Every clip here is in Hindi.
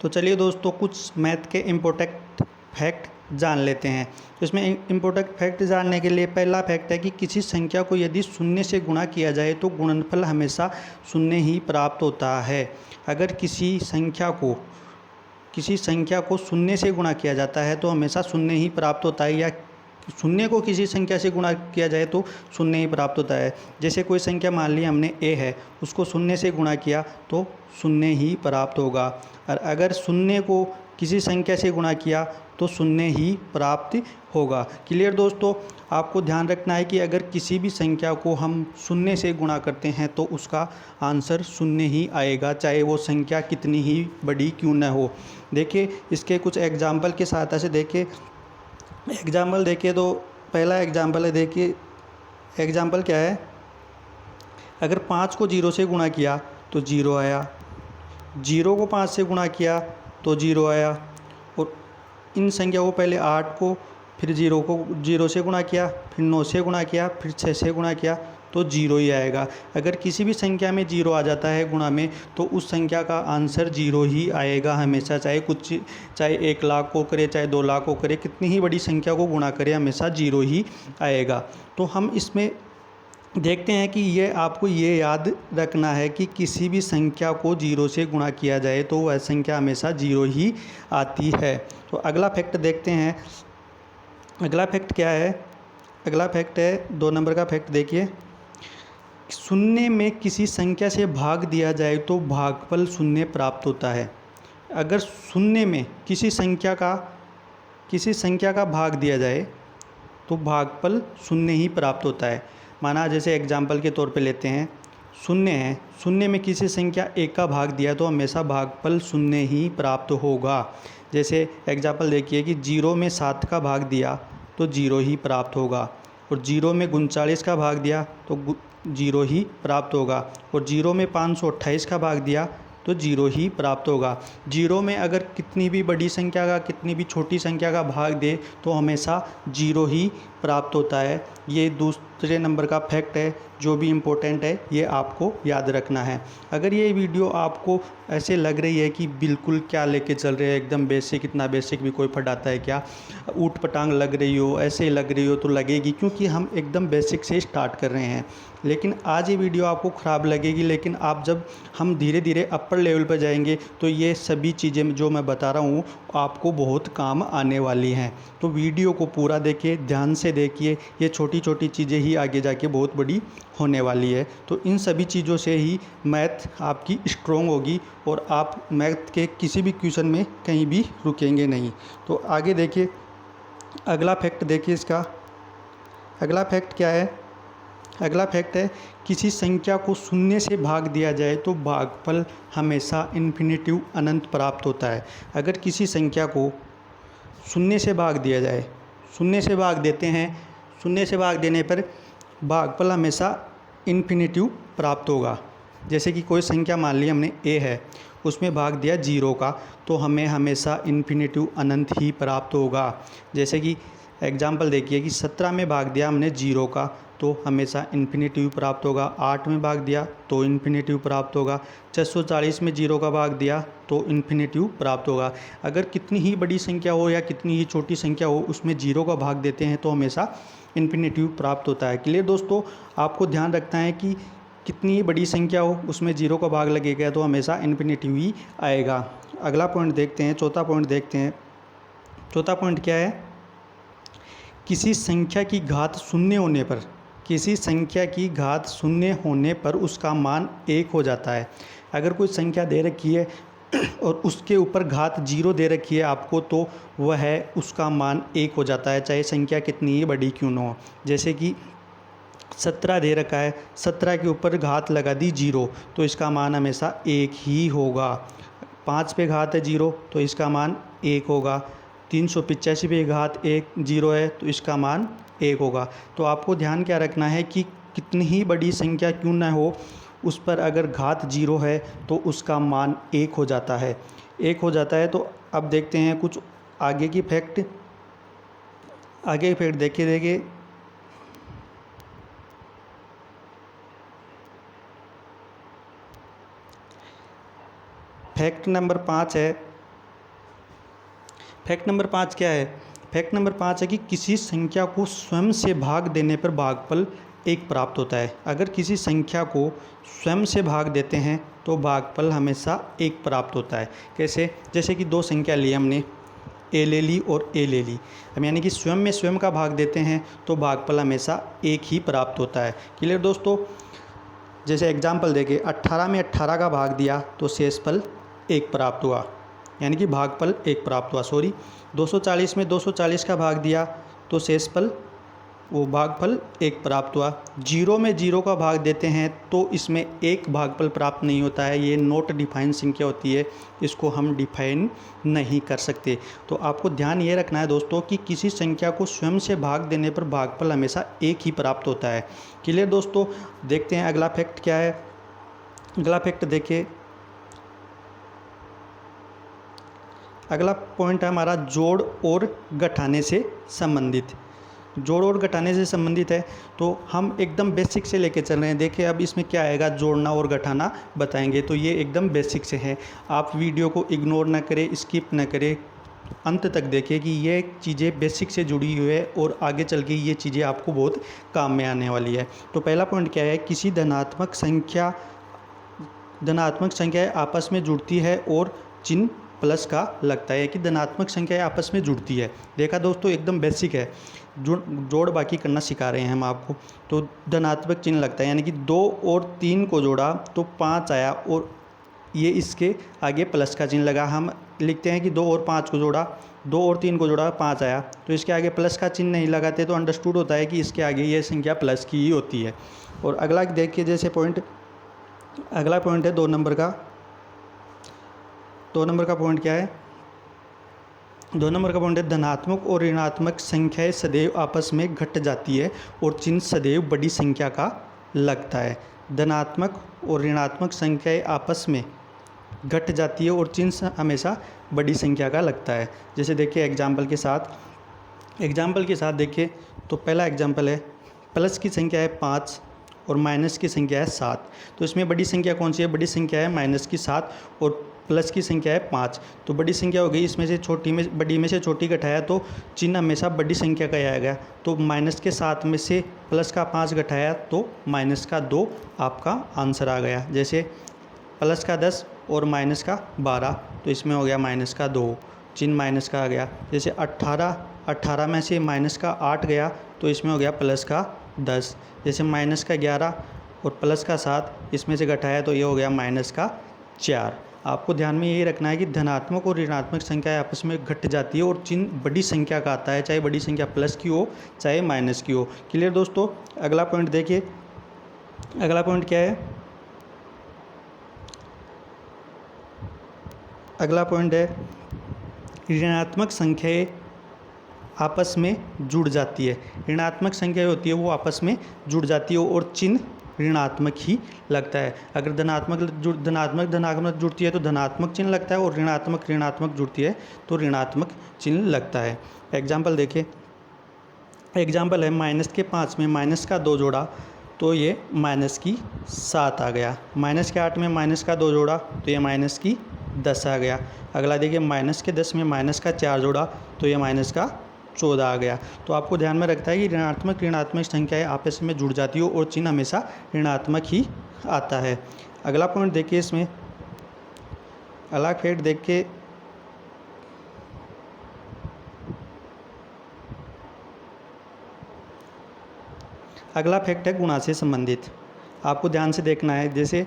तो चलिए दोस्तों कुछ मैथ के इम्पोर्टेंट फैक्ट जान लेते हैं। तो इसमें इम्पोर्टेंट फैक्ट जानने के लिए पहला फैक्ट है कि किसी संख्या को यदि शून्य से गुणा किया जाए तो गुणनफल हमेशा शून्य ही प्राप्त होता है। अगर किसी संख्या को शून्य से गुणा किया जाता है तो हमेशा शून्य ही प्राप्त होता है, या शून्य को किसी संख्या से गुणा किया जाए तो शून्य ही प्राप्त होता है। जैसे कोई संख्या मान ली हमने ए है, उसको शून्य से गुणा किया तो शून्य ही प्राप्त होगा, और अगर शून्य को किसी संख्या से गुणा किया तो शून्य ही प्राप्त होगा। क्लियर दोस्तों, आपको ध्यान रखना है कि अगर किसी भी संख्या को हम शून्य से गुणा करते हैं तो उसका आंसर शून्य ही आएगा, चाहे वो संख्या कितनी ही बड़ी क्यों न हो। देखिए इसके कुछ एग्जाम्पल के सहायता से देखिए तो पहला एग्जाम्पल है। देखिए एग्जाम्पल क्या है, अगर 5 को 0 से गुणा किया तो 0 आया, 0 को 5 से गुणा किया तो 0 आया, और इन संख्या को पहले 8 को फिर 0 को 0 से गुणा किया, फिर 9 से गुणा किया, फिर 6 से गुणा किया तो 0 ही आएगा। अगर किसी भी संख्या में 0 आ जाता है गुणा में तो उस संख्या का आंसर 0 ही आएगा हमेशा, चाहे 1 लाख को करे, चाहे 2 लाख को करे, कितनी ही बड़ी संख्या को गुणा करे हमेशा 0 ही आएगा। तो हम इसमें देखते हैं कि ये आपको ये याद रखना है कि किसी भी संख्या को 0 से गुणा किया जाए तो वह संख्या हमेशा 0 ही आती है। तो अगला फैक्ट देखते हैं। अगला फैक्ट क्या है? अगला फैक्ट है 2 नंबर का फैक्ट। देखिए शून्य में किसी संख्या से भाग दिया जाए तो भागफल शून्य प्राप्त होता है। अगर शून्य में किसी संख्या का भाग दिया जाए तो भागफल शून्य ही प्राप्त होता है। माना जैसे एग्जाम्पल के तौर पे लेते हैं, शून्य है, शून्य में किसी संख्या 1 का भाग दिया तो हमेशा भागफल शून्य ही प्राप्त होगा। जैसे एग्जाम्पल देखिए कि 0 में 7 का भाग दिया तो 0 ही प्राप्त होगा, और 0 में 39 का भाग दिया तो 0 ही प्राप्त होगा, और 0 में 528 का भाग दिया तो 0 ही प्राप्त होगा। 0 में अगर कितनी भी बड़ी संख्या का कितनी भी छोटी संख्या का भाग दे तो हमेशा 0 ही प्राप्त होता है। ये दूसरे नंबर का फैक्ट है जो भी इम्पोर्टेंट है, ये आपको याद रखना है। अगर ये वीडियो आपको ऐसे लग रही है कि बिल्कुल क्या लेके चल रहे हैं, एकदम बेसिक, इतना बेसिक भी कोई पढ़ाता है क्या, ऊट पटांग लग रही हो, ऐसे लग रही हो, तो लगेगी क्योंकि हम एकदम बेसिक से स्टार्ट कर रहे हैं। लेकिन आज ये वीडियो आपको ख़राब लगेगी, लेकिन आप जब हम धीरे धीरे अपर लेवल पर जाएंगे तो ये सभी चीज़ें जो मैं बता रहा हूँ आपको बहुत काम आने वाली हैं। तो वीडियो को पूरा देखिए, ध्यान से देखिए, ये छोटी छोटी चीज़ें ही आगे जाके बहुत बड़ी होने वाली है। तो इन सभी चीज़ों से ही मैथ आपकी स्ट्रॉन्ग होगी और आप मैथ के किसी भी क्वेश्चन में कहीं भी रुकेंगे नहीं। तो आगे देखिए अगला फैक्ट। देखिए इसका अगला फैक्ट क्या है? अगला फैक्ट है किसी संख्या को शून्य से भाग दिया जाए तो भागफल हमेशा इन्फिनिटिव अनंत प्राप्त होता है। अगर किसी संख्या को शून्य से भाग दिया जाए, शून्य से भाग देते हैं, शून्य से भाग देने पर भागफल हमेशा इन्फिनिटिव प्राप्त होगा। जैसे कि कोई संख्या मान ली हमने ए है, उसमें भाग दिया 0 का तो हमें हमेशा इन्फिनिटिव अनंत ही प्राप्त होगा। जैसे कि एग्जाम्पल देखिए कि 17 में भाग दिया हमने 0 का तो हमेशा इन्फिनिटिव प्राप्त होगा, 8 में भाग दिया तो इन्फिनिटिव प्राप्त होगा, 640 में 0 का भाग दिया तो इन्फिनिटिव प्राप्त होगा। अगर कितनी ही बड़ी संख्या हो या कितनी ही छोटी संख्या हो, उसमें 0 का भाग देते हैं तो हमेशा इन्फिनिटिव प्राप्त होता है। क्लियर दोस्तों, आपको ध्यान रखना है कि कितनी ही बड़ी संख्या हो उसमें 0 का भाग लगेगा तो हमेशा इन्फिनिटिव ही आएगा। अगला पॉइंट देखते हैं, चौथा पॉइंट देखते हैं। चौथा पॉइंट क्या है? किसी संख्या की घात शून्य होने पर, किसी संख्या की घात शून्य होने पर उसका मान 1 हो जाता है। अगर कोई संख्या दे रखी है और उसके ऊपर घात 0 दे रखी है आपको, तो वह है उसका मान 1 हो जाता है, चाहे संख्या कितनी ही बड़ी क्यों न हो। जैसे कि 17 दे रखा है, 17 के ऊपर घात लगा दी 0 तो इसका मान हमेशा 1 ही होगा। 5 पे घात है 0 तो इसका मान 1 होगा। 385 पे घात 0 है तो इसका मान 1 होगा। तो आपको ध्यान क्या रखना है कि कितनी ही बड़ी संख्या क्यों न हो, उस पर अगर घात 0 है तो उसका मान 1 हो जाता है, 1 हो जाता है। तो अब देखते हैं कुछ आगे की फैक्ट। आगे फैक्ट देखिए फैक्ट नंबर 5 है फैक्ट नंबर 5 क्या है? फैक्ट नंबर 5 है कि किसी संख्या को स्वयं से भाग देने पर भागफल 1 प्राप्त होता है। अगर किसी संख्या को स्वयं से भाग देते हैं तो भागफल हमेशा 1 प्राप्त होता है। कैसे? जैसे कि 2 संख्या ली हमने, ए ले ली और ए ले ली, हम यानी कि स्वयं में स्वयं का भाग देते हैं तो भागफल हमेशा 1 ही प्राप्त होता है। क्लियर दोस्तों? जैसे एग्जाम्पल देखें, 18 में 18 का भाग दिया तो शेषफल 1 प्राप्त हुआ, यानी कि भागफल 1 प्राप्त हुआ। 240 में 240 का भाग दिया तो शेषफल भागफल 1 प्राप्त हुआ। 0 में 0 का भाग देते हैं तो इसमें 1 भागफल प्राप्त नहीं होता है, ये नॉट डिफाइन संख्या होती है, इसको हम डिफाइन नहीं कर सकते। तो आपको ध्यान ये रखना है दोस्तों कि किसी संख्या को स्वयं से भाग देने पर भागफल हमेशा 1 ही प्राप्त होता है। क्लियर दोस्तों? देखते हैं अगला फैक्ट क्या है। अगला फैक्ट देखिए, अगला पॉइंट है हमारा जोड़ और घटाने से संबंधित। जोड़ और घटाने से संबंधित है तो हम एकदम बेसिक से लेके चल रहे हैं। देखिए अब इसमें क्या आएगा, जोड़ना और घटाना बताएंगे, तो ये एकदम बेसिक से है। आप वीडियो को इग्नोर ना करें, स्किप ना करें, अंत तक देखें कि ये चीज़ें बेसिक से जुड़ी हुई है और आगे चल के ये चीज़ें आपको बहुत काम में आने वाली है। तो पहला पॉइंट क्या है, किसी धनात्मक संख्याएं आपस में जुड़ती है और चिन्ह प्लस का लगता है कि धनात्मक संख्याएं आपस में जुड़ती है। देखा दोस्तों, एकदम बेसिक है, जोड़ बाकी करना सिखा रहे हैं हम आपको। तो धनात्मक चिन्ह लगता है, यानी कि 2 और 3 को जोड़ा तो 5 आया और ये इसके आगे प्लस का चिन्ह लगा। हम लिखते हैं कि 2 और 5 को जोड़ा, 2 और 3 को जोड़ा 5 आया, तो इसके आगे प्लस का चिन्ह नहीं लगाते तो अंडरस्टूड होता है कि इसके आगे ये संख्या प्लस की ही होती है। और अगला देखिए, जैसे पॉइंट, अगला पॉइंट है 2 नंबर का। 2 नंबर का पॉइंट क्या है? 2 नंबर का पॉइंट है धनात्मक और ऋणात्मक संख्याएं सदैव आपस में घट जाती है और चिन्ह सदैव बड़ी संख्या का लगता है। धनात्मक और ऋणात्मक संख्याएं आपस में घट जाती है और चिन्ह हमेशा बड़ी संख्या का लगता है। जैसे देखिए एग्जाम्पल के साथ देखिए, तो पहला एग्जाम्पल है, प्लस की संख्या है 5 और माइनस की संख्या है 7, तो इसमें बड़ी संख्या कौन सी है? बड़ी संख्या है माइनस की 7 और प्लस की संख्या है 5, तो बड़ी संख्या हो गई। इसमें से बड़ी में से छोटी घटाया तो चिन्ह हमेशा बड़ी संख्या का ही आएगा। तो माइनस के 7 में से प्लस का 5 घटाया तो माइनस का 2 आपका आंसर आ गया। जैसे प्लस का 10 और माइनस का 12, तो इसमें हो गया माइनस का 2, चिन्ह माइनस का आ गया। जैसे 18 में से माइनस का 8 गया तो इसमें हो गया प्लस का 10। जैसे माइनस का 11 और प्लस का 7, इसमें से घटाया तो ये हो गया माइनस का 4। आपको ध्यान में यही रखना है कि धनात्मक और ऋणात्मक संख्याएं आपस में घट जाती है और चिन्ह बड़ी संख्या का आता है, चाहे बड़ी संख्या प्लस की हो चाहे माइनस की हो। क्लियर दोस्तों? अगला पॉइंट देखिए, अगला पॉइंट क्या है? अगला पॉइंट है ऋणात्मक संख्याएं आपस में जुड़ जाती है। ऋणात्मक संख्या होती है वो आपस में जुड़ जाती है और चिन्ह ऋणात्मक ही लगता है। अगर धनात्मक जुड़ती है तो धनात्मक चिन्ह लगता है और ऋणात्मक जुड़ती है तो ऋणात्मक चिन्ह लगता है। एग्जाम्पल देखिए, एग्जाम्पल है माइनस के 5 में माइनस का 2 जोड़ा तो ये माइनस की 7 आ गया। माइनस के 8 में माइनस का 2 जोड़ा तो ये माइनस की 10 आ गया। अगला देखिए, माइनस के 10 में माइनस का 4 जोड़ा तो ये माइनस का 14 आ गया। तो आपको ध्यान में रखता है कि ऋणात्मक संख्याएं आपस में जुड़ जाती हो और चिन्ह हमेशा ऋणात्मक ही आता है। अगला पॉइंट देखिए, इसमें अगला फैक्ट देखिए, अगला फैक्ट है गुणा से संबंधित। आपको ध्यान से देखना है। जैसे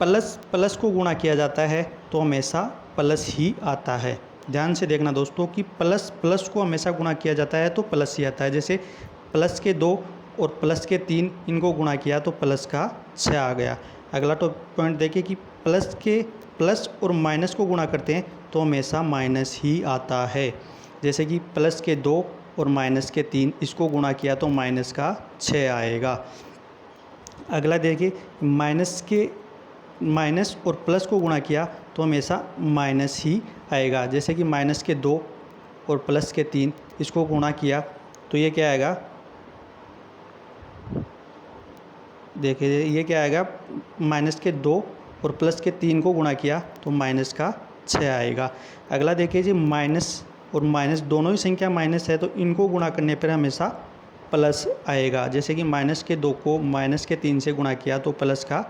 प्लस को गुणा किया जाता है तो हमेशा प्लस ही आता है। ध्यान से देखना दोस्तों कि प्लस को हमेशा गुणा किया जाता है तो प्लस ही आता है। जैसे प्लस के 2 और प्लस के 3 इनको गुणा किया तो प्लस का 6 आ गया। अगला तो पॉइंट देखिए कि प्लस और माइनस को गुणा करते हैं तो हमेशा माइनस ही आता है। जैसे कि प्लस के 2 और माइनस के 3 इसको गुणा किया तो माइनस का 6 आएगा। अगला देखिए, माइनस और प्लस को गुणा किया तो हमेशा माइनस ही आएगा। जैसे कि माइनस के 2 और प्लस के 3 इसको गुणा किया तो ये क्या आएगा? देखिए ये क्या आएगा? माइनस के 2 और प्लस के 3 को गुणा किया तो माइनस का 6 आएगा। अगला देखिए जी, माइनस और माइनस दोनों ही संख्या माइनस है तो इनको गुणा करने पर हमेशा प्लस आएगा। जैसे कि माइनस के 2 को माइनस के 3 से गुणा किया तो प्लस का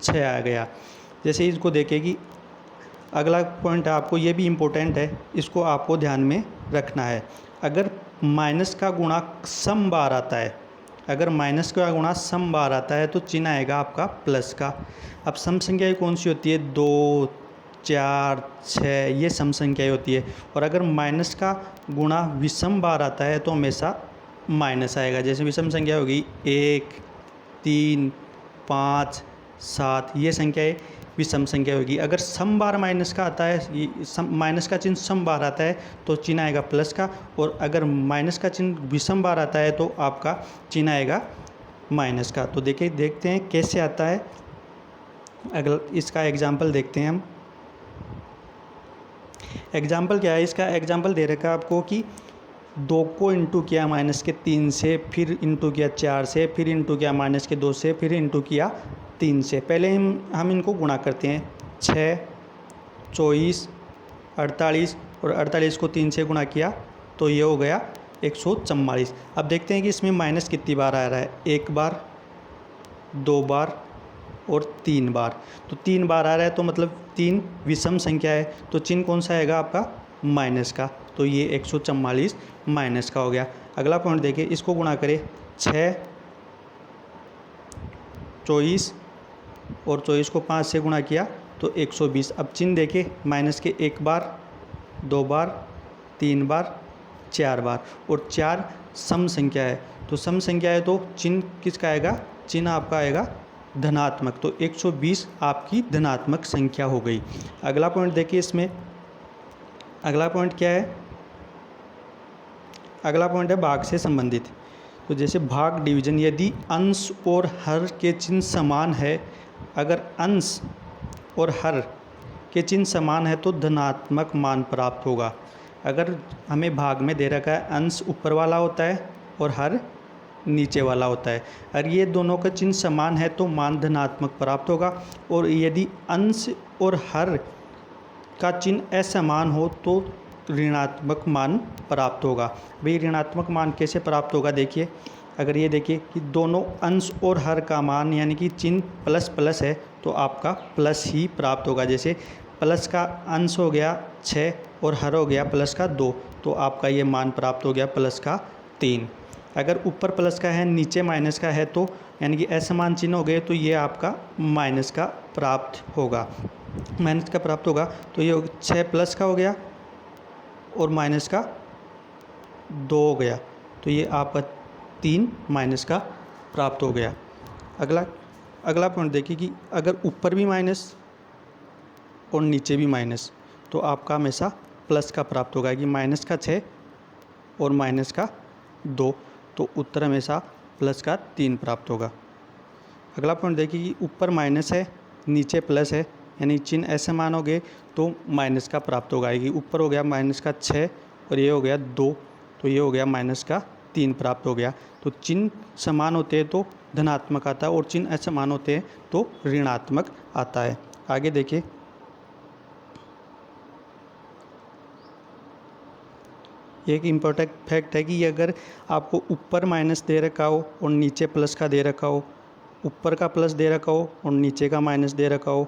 6 आ गया। जैसे इसको देखें कि अगला पॉइंट आपको ये भी इम्पोर्टेंट है, इसको आपको ध्यान में रखना है। अगर माइनस का गुणा सम बार आता है, अगर माइनस का गुणा सम बार आता है तो चिन्ह आएगा आपका प्लस का। अब सम संख्याएँ कौन सी होती है? 2, 4, 6, ये सम संख्याएँ होती है। और अगर माइनस का गुणा विषम बार आता है तो हमेशा माइनस आएगा। जैसे विषम संख्या होगी 1, 3, 5, 7, ये संख्याएँ विषम संख्या होगी। अगर सम बार माइनस का आता है, माइनस का चिन्ह सम बार आता है तो चिन्ह आएगा प्लस का, और अगर माइनस का चिन्ह विषम बार आता है तो आपका चिन्ह आएगा माइनस का। तो देखते हैं कैसे आता है। अगला इसका एग्जाम्पल देखते हैं हम। एग्जाम्पल क्या है इसका? एग्जाम्पल दे रखा है आपको कि 2 को इंटू किया माइनस के 3 से, फिर इंटू किया 4 से, फिर इंटू किया माइनस के 2 से, फिर इंटू किया 3 से। पहले हम इनको गुणा करते हैं। 6, 24, 48 और 48 को 3 से गुणा किया तो ये हो गया 144। अब देखते हैं कि इसमें माइनस कितनी बार आ रहा है। 1 बार, 2 बार और 3 बार। तो 3 बार आ रहा है तो मतलब 3 विषम संख्या है, तो चिन्ह कौन सा आएगा आपका? माइनस का। तो ये 144 माइनस का हो गया। अगला पॉइंट देखिए, इसको गुणा करें। 6, 24 और 24 को 5 से गुणा किया तो 120। अब चिन्ह देखिए, माइनस के 1 बार, 2 बार, 3 बार, 4 बार, और 4 सम संख्या है। तो सम संख्या है तो चिन्ह किसका आएगा? चिन्ह आपका आएगा धनात्मक। तो 120 आपकी धनात्मक संख्या हो गई। अगला पॉइंट देखिए, इसमें अगला पॉइंट क्या है? अगला पॉइंट है भाग से संबंधित। तो जैसे भाग डिवीजन, यदि अंश और हर के चिन्ह समान है, अगर अंश और हर के चिन्ह समान है तो धनात्मक मान प्राप्त होगा। अगर हमें भाग में दे रखा है अंश ऊपर वाला होता है और हर नीचे वाला होता है, अगर ये दोनों का चिन्ह समान है तो मान धनात्मक प्राप्त होगा। और यदि अंश और हर का चिन्ह असमान हो तो ऋणात्मक मान प्राप्त होगा। भाई ऋणात्मक मान कैसे प्राप्त होगा? देखिए, अगर ये देखिए कि दोनों अंश और हर का मान यानी कि चिन्ह प्लस प्लस है तो आपका प्लस ही प्राप्त होगा। जैसे प्लस का अंश हो गया 6 और हर हो गया प्लस का 2, तो आपका ये मान प्राप्त हो गया प्लस का 3। अगर ऊपर प्लस का है नीचे माइनस का है तो यानी कि असमान चिन्ह हो गए तो ये आपका माइनस का प्राप्त होगा। माइनस का प्राप्त होगा तो ये 6 प्लस का हो गया और माइनस का 2 हो गया, तो ये आपका 3 माइनस का प्राप्त हो गया। अगला पॉइंट देखिए कि अगर ऊपर भी माइनस और नीचे भी माइनस तो आपका हमेशा प्लस का प्राप्त होगा कि माइनस का 6 और माइनस का 2, तो उत्तर हमेशा प्लस का 3 प्राप्त होगा। अगला पॉइंट देखिए कि ऊपर माइनस है नीचे प्लस है, यानी चिन्ह ऐसे मान हो गए तो माइनस का प्राप्त होगा। कि ऊपर हो गया माइनस का 6 और ये हो गया 2, तो ये हो गया माइनस का 3 प्राप्त हो गया। तो चिन्ह समान होते हैं तो धनात्मक आता है और चिन्ह असमान होते हैं तो ऋणात्मक आता है। आगे देखिए, एक इम्पोर्टेंट फैक्ट है कि अगर आपको ऊपर माइनस दे रखा हो और नीचे प्लस का दे रखा हो, ऊपर का प्लस दे रखा हो और नीचे का माइनस दे रखा हो,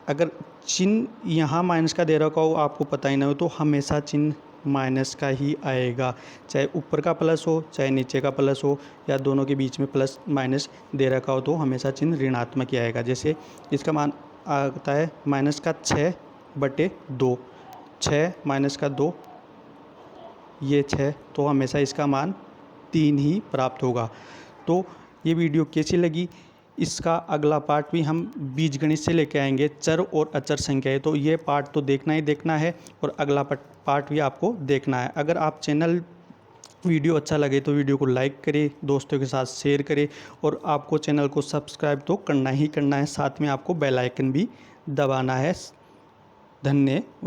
अगर चिन्ह यहाँ माइनस का दे रखा हो आपको पता ही ना हो तो हमेशा चिन्ह माइनस का ही आएगा। चाहे ऊपर का प्लस हो चाहे नीचे का प्लस हो या दोनों के बीच में प्लस माइनस दे रखा हो तो हमेशा चिन्ह ऋणात्मक ही आएगा। जैसे इसका मान आता है माइनस का 6/2, 6 माइनस का 2 ये 6, तो हमेशा इसका मान 3 ही प्राप्त होगा। तो ये वीडियो कैसी लगी? इसका अगला पार्ट भी हम बीजगणित से लेके आएंगे, चर और अचर संख्याएं। तो ये पार्ट तो देखना ही देखना है और अगला पार्ट भी आपको देखना है। अगर आप वीडियो अच्छा लगे तो वीडियो को लाइक करें, दोस्तों के साथ शेयर करें और आपको चैनल को सब्सक्राइब तो करना ही करना है, साथ में आपको बेल आइकन भी दबाना है। धन्यवाद।